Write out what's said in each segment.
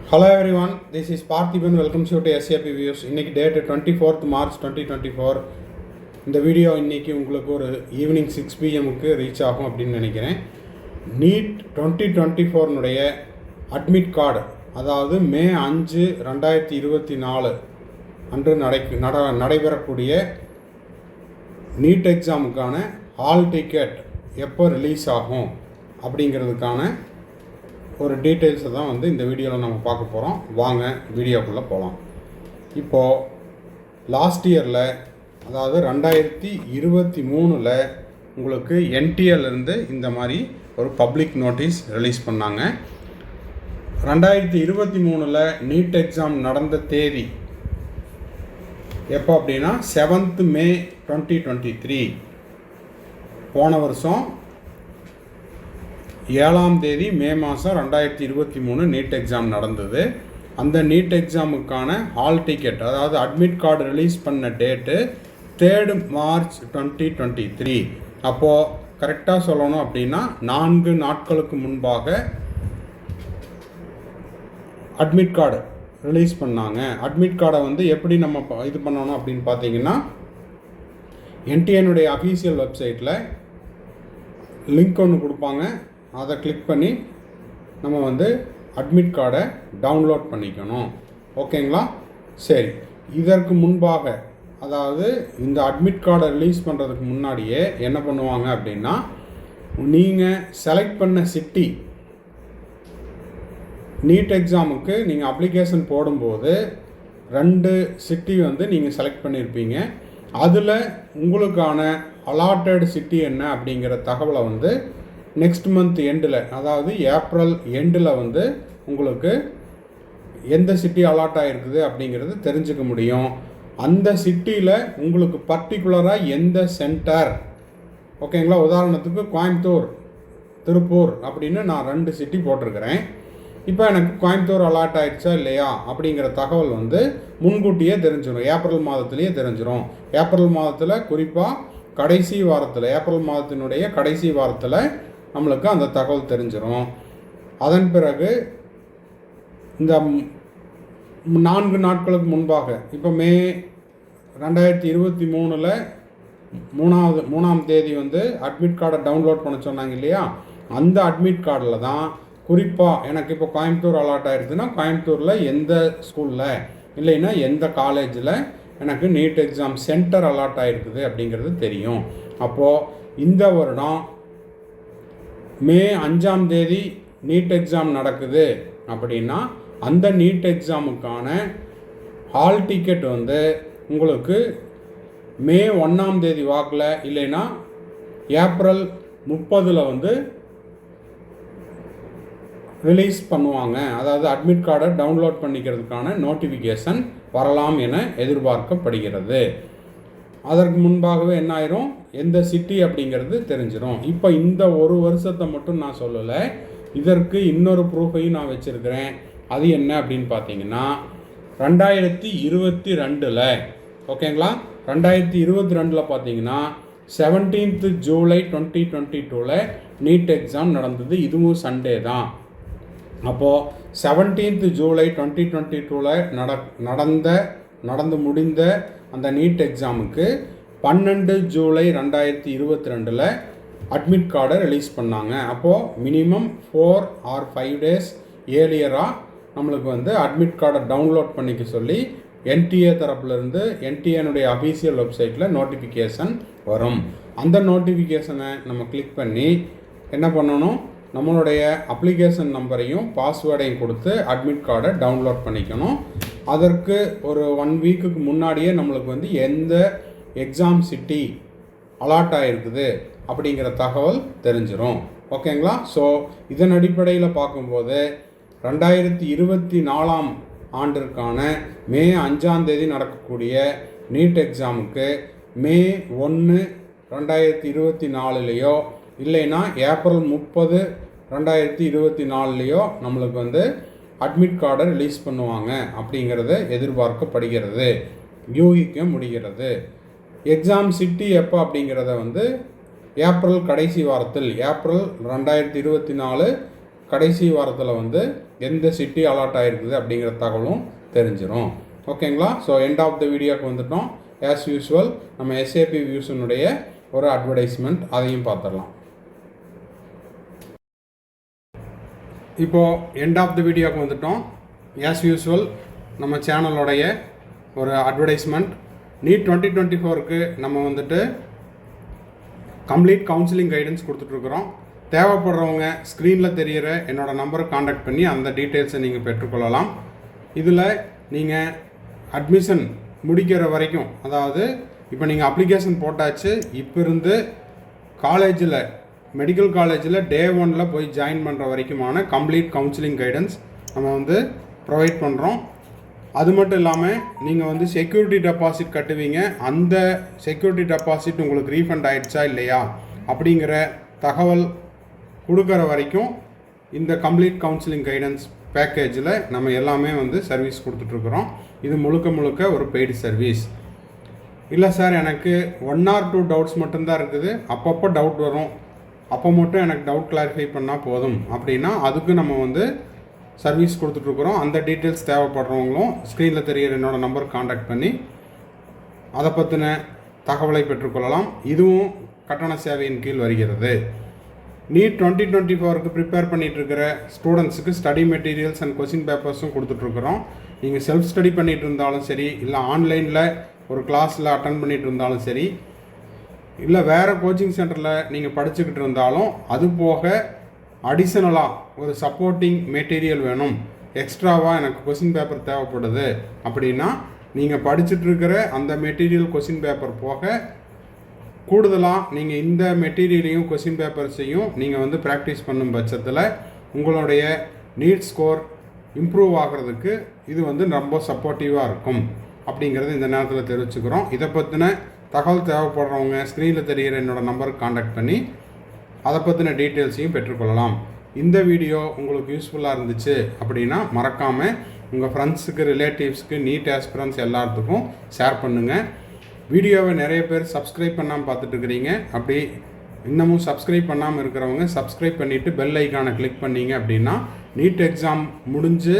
Hello everyone, this is Parthiban. Welcome to SAP Views. இன்னைக்கு date 24th March 2024. இந்த video இன்னைக்கு உங்களுக்கு ஒரு ஈவினிங் 6 PM ரீச் ஆகும் அப்படின்னு நினைக்கிறேன். நீட் 2024னுடைய அட்மிட் கார்டு, அதாவது மே 5, 2024 அன்று நடைபெறக்கூடிய நீட் எக்ஸாமுக்கான ஹால் டிக்கெட் எப்போ ரிலீஸ் ஆகும் அப்படிங்கிறதுக்கான ஒரு டீட்டெயில்ஸை தான் இந்த வீடியோவில் நம்ம பார்க்க போகிறோம். வாங்க வீடியோக்குள்ளே போகலாம். இப்போது லாஸ்ட் இயரில், அதாவது 2023 உங்களுக்கு என்டிஏலேருந்து இந்த மாதிரி ஒரு பப்ளிக் நோட்டீஸ் ரிலீஸ் பண்ணாங்க. 2023 நீட் எக்ஸாம் நடந்த தேதி எப்போ அப்படின்னா 7th May 2023. போன வருஷம் 7ஆம் தேதி மே மாதம் 2023 நீட் எக்ஸாம் நடந்தது. அந்த நீட் எக்ஸாமுக்கான ஹால் டிக்கெட், அதாவது அட்மிட் கார்டு ரிலீஸ் பண்ண டேட்டு 3rd March 2023. அப்போது கரெக்டாக சொல்லணும் அப்படின்னா 4 நாட்களுக்கு முன்பாக அட்மிட் கார்டு ரிலீஸ் பண்ணாங்க. அட்மிட் கார்டை எப்படி நம்ம இது பண்ணணும் அப்படின்னு பார்த்தீங்கன்னா, என்டிஏனுடைய அஃபீஷியல் வெப்சைட்டில் லிங்க் ஒன்று கொடுப்பாங்க. அதை கிளிக் பண்ணி நம்ம அட்மிட் கார்டை டவுன்லோட் பண்ணிக்கணும். ஓகேங்களா? சரி, இதற்கு முன்பாக, அதாவது இந்த அட்மிட் கார்டை ரிலீஸ் பண்ணுறதுக்கு முன்னாடியே என்ன பண்ணுவாங்க அப்படின்னா, நீங்கள் செலக்ட் பண்ண சிட்டி, நீட் எக்ஸாமுக்கு நீங்கள் அப்ளிகேஷன் போடும்போது 2 சிட்டி நீங்கள் செலக்ட் பண்ணியிருப்பீங்க. அதில் உங்களுக்கான அலாட்டட் சிட்டி என்ன அப்படிங்கிற தகவலை நெக்ஸ்ட் மந்த் எண்டில், அதாவது ஏப்ரல் எண்டில் உங்களுக்கு எந்த சிட்டி அலாட் ஆகிருக்குது அப்படிங்கிறது தெரிஞ்சுக்க முடியும். அந்த சிட்டியில் உங்களுக்கு பர்டிகுலராக எந்த சென்டர், ஓகேங்களா, உதாரணத்துக்கு கோயம்புத்தூர், திருப்பூர் அப்படின்னு நான் 2 சிட்டி போட்டிருக்கிறேன். இப்போ எனக்கு கோயம்புத்தூர் அலாட் ஆகிடுச்சா இல்லையா அப்படிங்கிற தகவல் முன்கூட்டியே தெரிஞ்சிடும். ஏப்ரல் மாதத்துலேயே தெரிஞ்சிடும். ஏப்ரல் மாதத்தில் குறிப்பாக கடைசி வாரத்தில், ஏப்ரல் மாதத்தினுடைய கடைசி வாரத்தில் நம்மளுக்கு அந்த தகவல் தெரிஞ்சிடும். அதன் பிறகு இந்த 4 நாட்களுக்கு முன்பாக, இப்போ மே 2023 3ஆம் தேதி அட்மிட் கார்டை டவுன்லோட் பண்ண சொன்னாங்க இல்லையா, அந்த அட்மிட் கார்டில் தான் குறிப்பாக எனக்கு இப்போ கோயம்புத்தூர் அலாட் ஆகிருக்குன்னா கோயம்புத்தூரில் எந்த ஸ்கூலில், இல்லைன்னா எந்த காலேஜில் எனக்கு நீட் எக்ஸாம் சென்டர் அலாட் ஆகிருக்குது அப்படிங்கிறது தெரியும். அப்போது இந்த வருடம் மே 5ஆம் தேதி நீட் எக்ஸாம் நடக்குது அப்படின்னா அந்த நீட் எக்ஸாமுக்கான ஹால் டிக்கெட் உங்களுக்கு மே 1ஆம் தேதி வாக்கில், இல்லைன்னா ஏப்ரல் 30 ரிலீஸ் பண்ணுவாங்க. அதாவது அட்மிட் கார்டை டவுன்லோட் பண்ணிக்கிறதுக்கான நோட்டிஃபிகேஷன் வரலாம் என எதிர்பார்க்கப்படுகிறது. அதற்கு முன்பாகவே என்ன ஆயிரும், எந்த சிட்டி அப்படிங்கிறது தெரிஞ்சிடும். இப்போ இந்த ஒரு வருஷத்தை மட்டும் நான் சொல்லலை, இதற்கு இன்னொரு ப்ரூஃபையும் நான் வச்சுருக்கிறேன். அது என்ன அப்படின்னு பார்த்தீங்கன்னா, 2022 ஓகேங்களா, 2022 பார்த்தீங்கன்னா 17th July 2022 நீட் எக்ஸாம் நடந்தது. இதுவும் சண்டே தான். அப்போது 17th July 2022 நடந்து முடிந்த அந்த நீட் எக்ஸாமுக்கு 12 July 2022 அட்மிட் கார்டை ரிலீஸ் பண்ணாங்க. அப்போது மினிமம் 4 or 5 days ஏர்லியராக நம்மளுக்கு அட்மிட் கார்டை டவுன்லோட் பண்ணிக்க சொல்லி என்டிஏ தரப்புலேருந்து என்டிஏனுடைய அஃபீஷியல் வெப்சைட்டில் நோட்டிஃபிகேஷன் வரும். அந்த நோட்டிஃபிகேஷனை நம்ம கிளிக் பண்ணி என்ன பண்ணணும், நம்மளுடைய அப்ளிகேஷன் நம்பரையும் பாஸ்வேர்டையும் கொடுத்து அட்மிட் கார்டை டவுன்லோட் பண்ணிக்கணும். அதற்கு ஒரு 1 வீக்குக்கு முன்னாடியே நம்மளுக்கு எந்த எக்ஸாம் சிட்டி அலாட் ஆகிருக்குது அப்படிங்கிற தகவல் தெரிஞ்சிடும். ஓகேங்களா? ஸோ இதன் அடிப்படையில் பார்க்கும்போது 2024ஆம் ஆண்டிற்கான மே 5ஆம் தேதி நடக்கக்கூடிய நீட் எக்ஸாமுக்கு மே 1, 2024 இல்லைன்னா ஏப்ரல் 30, 2024 நம்மளுக்கு அட்மிட் கார்டை ரிலீஸ் பண்ணுவாங்க அப்படிங்கிறத எதிர்பார்க்கப்படுகிறது, யூகிக்க முடிகிறது. எக்ஸாம் சிட்டி எப்போ அப்படிங்கிறத ஏப்ரல் கடைசி வாரத்தில், ஏப்ரல் 2024 கடைசி வாரத்தில் வந்து எந்த சிட்டி அலாட் ஆகிருக்குது அப்படிங்கிற தகவலும் தெரிஞ்சிடும். ஓகேங்களா? ஸோ எண்ட் ஆஃப் த வீடியோக்கு வந்துட்டோம். ஆஸ் யூஸ்வல் நம்ம எஸ்ஏபி வியூஸினுடைய ஒரு அட்வர்டைஸ்மெண்ட், அதையும் பார்த்துடலாம். இப்போது எண்ட் ஆஃப் த வீடியோக்கு வந்துட்டோம். ஆஸ் யூஸ்வல் நம்ம சேனலோடைய ஒரு அட்வர்டைஸ்மெண்ட். நீட் 2024க்கு நம்ம வந்துட்டு கம்ப்ளீட் கவுன்சிலிங் கைடன்ஸ் கொடுத்துட்ருக்குறோம். தேவைப்படுறவங்க ஸ்க்ரீனில் தெரிகிற என்னோடய நம்பரை காண்டாக்ட் பண்ணி அந்த டீட்டெயில்ஸை நீங்கள் பெற்றுக்கொள்ளலாம். இதில் நீங்கள் அட்மிஷன் முடிக்கிற வரைக்கும், அதாவது இப்போ நீங்கள் அப்ளிகேஷன் போட்டாச்சு, இப்போ இருந்து காலேஜில் மெடிக்கல் காலேஜில் டே 1 போய் ஜாயின் பண்ணுற வரைக்குமான கம்ப்ளீட் கவுன்சிலிங் கைடன்ஸ் நம்ம வந்து ப்ரொவைட் பண்ணுறோம். அது மட்டும் இல்லாமல் நீங்கள் வந்து செக்யூரிட்டி டெபாசிட் கட்டுவீங்க. அந்த செக்யூரிட்டி டெபாசிட் உங்களுக்கு ரீஃபண்ட் ஆகிடுச்சா இல்லையா அப்படிங்கிற தகவல் கொடுக்குற வரைக்கும் இந்த கம்ப்ளீட் கவுன்சிலிங் கைடன்ஸ் பேக்கேஜில் நம்ம எல்லாமே வந்து சர்வீஸ் கொடுத்துட்ருக்குறோம். இது முழுக்க ஒரு பெய்டு சர்வீஸ் இல்லை சார், எனக்கு 1 or 2 டவுட்ஸ் மட்டும்தான் இருக்குது, அப்பப்போ டவுட் வரும், அப்போ மட்டும் எனக்கு டவுட் கிளாரிஃபை பண்ணால் போதும் அப்படின்னா அதுக்கு நம்ம வந்து சர்வீஸ் கொடுத்துட்ருக்குறோம். அந்த டீட்டெயில்ஸ் தேவைப்படுறவங்களும் ஸ்க்ரீனில் தெரிகிற என்னோடய நம்பர் காண்டாக்ட் பண்ணி அதை பற்றின தகவலை பெற்றுக்கொள்ளலாம். இதுவும் கட்டண சேவையின் கீழ் வருகிறது. நீட் 2024க்கு ப்ரிப்பேர் பண்ணிகிட்ருக்கிற ஸ்டூடெண்ட்ஸுக்கு ஸ்டடி மெட்டீரியல்ஸ் அண்ட் கொஸ்டின் பேப்பர்ஸும் கொடுத்துட்ருக்குறோம். நீங்கள் செல்ஃப் ஸ்டடி பண்ணிகிட்டு இருந்தாலும் சரி, இல்லை ஆன்லைனில் ஒரு கிளாஸில் அட்டன் பண்ணிகிட்டு இருந்தாலும் சரி, இல்லை வேறு கோச்சிங் சென்டரில் நீங்கள் படிச்சுக்கிட்டு இருந்தாலும், அது போக அடிஷ்னலாக ஒரு சப்போர்ட்டிங் மெட்டீரியல் வேணும், எக்ஸ்ட்ராவாக எனக்கு கொஸ்டின் பேப்பர் தேவைப்படுது அப்படின்னா நீங்கள் படிச்சுட்ருக்கிற அந்த மெட்டீரியல் கொஸ்டின் பேப்பர் போக கூடுதலாக நீங்கள் இந்த மெட்டீரியலையும் கொஸ்டின் பேப்பர்ஸையும் நீங்கள் வந்து ப்ராக்டிஸ் பண்ணும் பட்சத்தில் உங்களுடைய நீட் ஸ்கோர் இம்ப்ரூவ் ஆகிறதுக்கு இது வந்து ரொம்ப சப்போர்ட்டிவாக இருக்கும் அப்படிங்கிறது இந்த நேரத்தில் தெரிவிச்சுக்கிறோம். இதை பற்றின தகவல் தேவைப்படுறவங்க ஸ்க்ரீனில் தெரிகிற என்னோடய நம்பருக்கு காண்டாக்ட் பண்ணி அதை பற்றின டீட்டெயில்ஸையும் பெற்றுக்கொள்ளலாம். இந்த வீடியோ உங்களுக்கு யூஸ்ஃபுல்லாக இருந்துச்சு அப்படின்னா மறக்காமல் உங்கள் ஃப்ரெண்ட்ஸுக்கு, ரிலேட்டிவ்ஸ்க்கு, நீட் ஆஸ்பிரன்ஸ் எல்லாத்துக்கும் ஷேர் பண்ணுங்கள். வீடியோவை நிறைய பேர் சப்ஸ்கிரைப் பண்ணாமல் பார்த்துட்ருக்கிறீங்க. அப்படி இன்னமும் சப்ஸ்கிரைப் பண்ணாமல் இருக்கிறவங்க சப்ஸ்கிரைப் பண்ணிவிட்டு பெல் ஐக்கானை கிளிக் பண்ணிங்க அப்படின்னா நீட் எக்ஸாம் முடிஞ்சு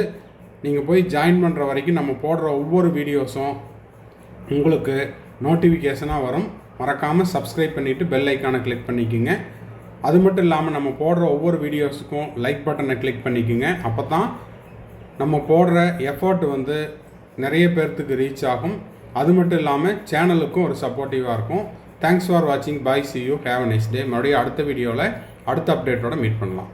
நீங்கள் போய் ஜாயின் பண்ணுற வரைக்கும் நம்ம போடுற ஒவ்வொரு வீடியோஸும் உங்களுக்கு நோட்டிஃபிகேஷனாக வரும். மறக்காமல் சப்ஸ்கிரைப் பண்ணிவிட்டு பெல் ஐக்கானை கிளிக் பண்ணிக்கோங்க. அது மட்டும் இல்லாமல் நம்ம போடுற ஒவ்வொரு வீடியோஸுக்கும் லைக் பட்டனை கிளிக் பண்ணிக்கோங்க. அப்போ தான் நம்ம போடுற எஃபர்ட் வந்து நிறைய பேர்த்துக்கு ரீச் ஆகும். அது மட்டும் இல்லாமல் சேனலுக்கும் ஒரு சப்போர்ட்டிவாக இருக்கும். தேங்க்ஸ் ஃபார் வாட்சிங். Bye, see you, have a nice day. மறுபடியும் அடுத்த வீடியோவில் அடுத்த அப்டேட்டோட மீட் பண்ணலாம்.